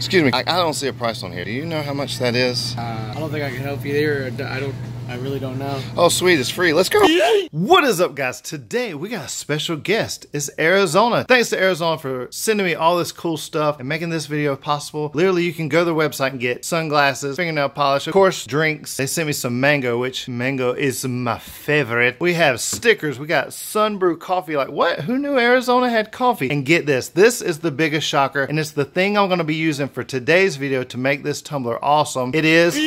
Excuse me, I don't see a price on here. Do you know how much that is? I don't think I can help you there. I really don't know. Oh, sweet, it's free. Let's go. What is up, guys? Today we got a special guest. It's Arizona. Thanks to Arizona for sending me all this cool stuff and making this video possible. Literally, you can go to their website and get sunglasses, fingernail polish, of course, drinks. They sent me some mango, which mango is my favorite. We have stickers. We got Sunbrew coffee. Like, what? Who knew Arizona had coffee? And get this. This is the biggest shocker, and it's the thing I'm going to be using for today's video to make this tumbler awesome. It is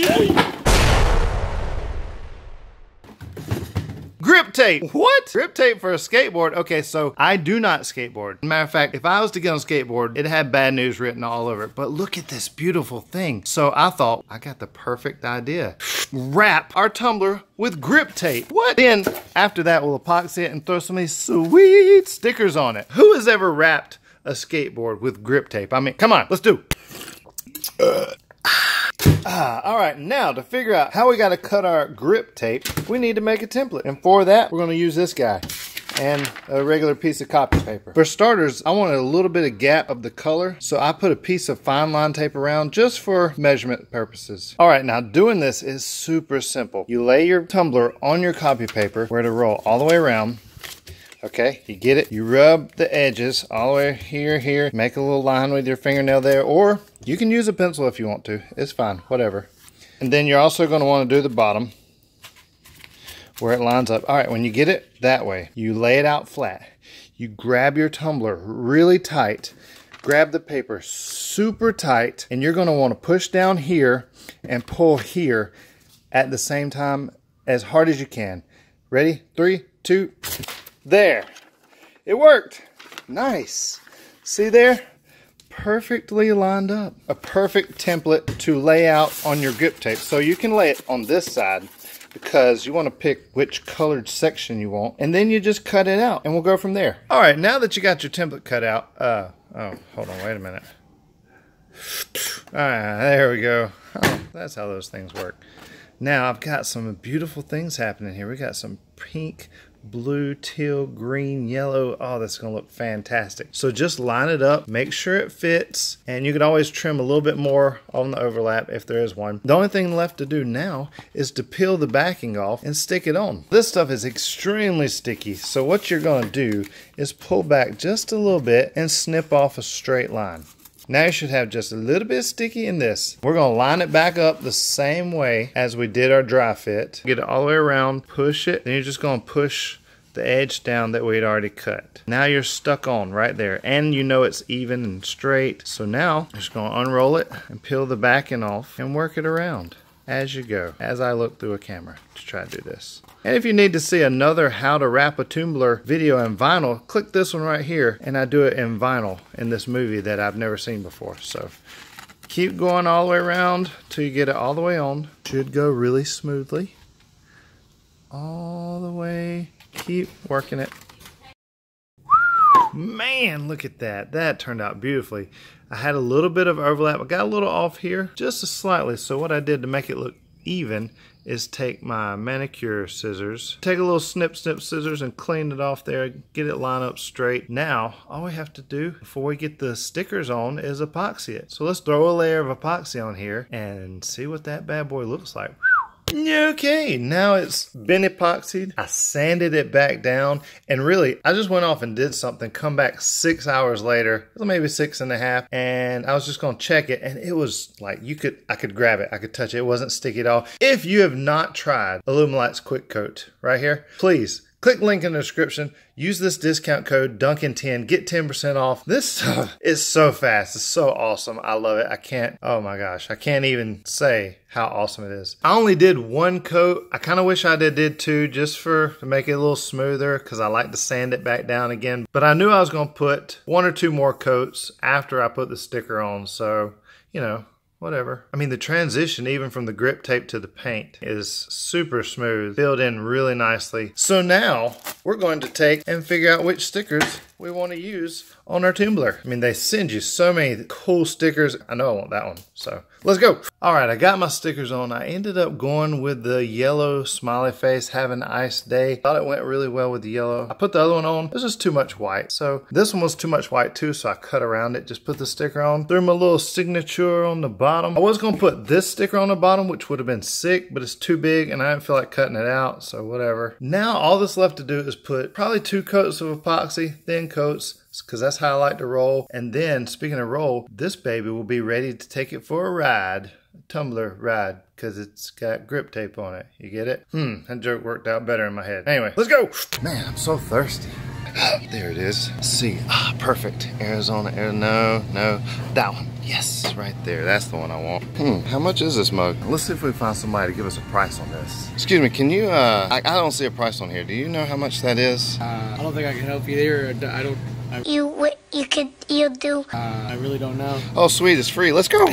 grip tape. What? Grip tape for a skateboard? Okay, so I do not skateboard. Matter of fact, if I was to get on a skateboard, it had bad news written all over it. But look at this beautiful thing. So I thought, I got the perfect idea. Wrap our tumbler with grip tape. What? Then after that, we'll epoxy it and throw some of these sweet stickers on it. Who has ever wrapped a skateboard with grip tape? I mean, come on, let's do. All right, now to figure out how we got to cut our grip tape, we need to make a template. And for that, we're going to use this guy and a regular piece of copy paper. For starters, I wanted a little bit of gap of the color, so I put a piece of fine line tape around just for measurement purposes. All right, now doing this is super simple. You lay your tumbler on your copy paper where to roll all the way around. Okay, you get it? You rub the edges all the way here, make a little line with your fingernail there, or you can use a pencil if you want to. It's fine, whatever. And then you're also going to want to do the bottom where it lines up. All right, when you get it that way, you lay it out flat. You grab your tumbler really tight, grab the paper super tight, and you're going to want to push down here and pull here at the same time as hard as you can. Ready? 3, 2, there. It worked. Nice. See there? Perfectly lined up. A perfect template to lay out on your grip tape. So you can lay it on this side because you want to pick which colored section you want, and then you just cut it out and we'll go from there. All right, now that you got your template cut out, oh, hold on, wait a minute. All right, there we go. Oh, that's how those things work. Now I've got some beautiful things happening here. We got some pink, blue, teal, green, yellow. Oh, that's gonna look fantastic. So just line it up, make sure it fits, and you can always trim a little bit more on the overlap if there is one. The only thing left to do now is to peel the backing off and stick it on. This stuff is extremely sticky, so what you're gonna do is pull back just a little bit and snip off a straight line. Now you should have just a little bit sticky in this. We're going to line it back up the same way as we did our dry fit. Get it all the way around, push it, then you're just going to push the edge down that we had already cut. Now you're stuck on right there, and you know it's even and straight. So now I'm just going to unroll it and peel the backing off and work it around as you go, as I look through a camera to try to do this. And if you need to see another how to wrap a tumbler video in vinyl, click this one right here, and I do it in vinyl in this movie that I've never seen before. So keep going all the way around till you get it all the way on. Should go really smoothly. All the way, keep working it. Man, look at that. That turned out beautifully. I had a little bit of overlap. I got a little off here, just slightly. So what I did to make it look even is take my manicure scissors, take a little snip scissors and clean it off there, get it lined up straight. Now, all we have to do before we get the stickers on is epoxy it. So let's throw a layer of epoxy on here and see what that bad boy looks like. Okay, now it's been epoxied. I sanded it back down, and really, I just went off and did something, come back 6 hours later, maybe 6.5, and I was just gonna check it, and it was like, I could grab it, I could touch it, it wasn't sticky at all. If you have not tried Illuminlight's Quick Coat right here, please, click link in the description. Use this discount code Duncan10. Get 10% off. This stuff is so fast. It's so awesome. I love it. Oh my gosh. I can't even say how awesome it is. I only did one coat. I kind of wish I did two just to make it a little smoother because I like to sand it back down again. But I knew I was going to put 1 or 2 more coats after I put the sticker on. So, you know, whatever. I mean, the transition even from the grip tape to the paint is super smooth, filled in really nicely. So now we're going to take and figure out which stickers we want to use on our tumbler. I mean, they send you so many cool stickers. I know I want that one, so let's go. All right, I got my stickers on. I ended up going with the yellow smiley face, have an nice day. Thought it went really well with the yellow. I put the other one on. It was just too much white. So this one was too much white too, so I cut around it, just put the sticker on. Threw my little signature on the bottom. I was gonna put this sticker on the bottom, which would have been sick, but it's too big and I didn't feel like cutting it out, so whatever. Now all that's left to do is put probably 2 coats of epoxy, thin coats, because that's how I like to roll. And then, speaking of roll, this baby will be ready to take it for a ride, a tumbler ride, because it's got grip tape on it. You get it? That joke worked out better in my head. Anyway, let's go. Man, I'm so thirsty. There it is. Let's see. Perfect. Arizona, no, that one. Yes, right there. That's the one I want. How much is this mug? Let's see if we find somebody to give us a price on this. Excuse me, can you, I don't see a price on here. Do you know how much that is? I don't think I can help you there. You do. I really don't know. Oh, sweet, it's free. Let's go.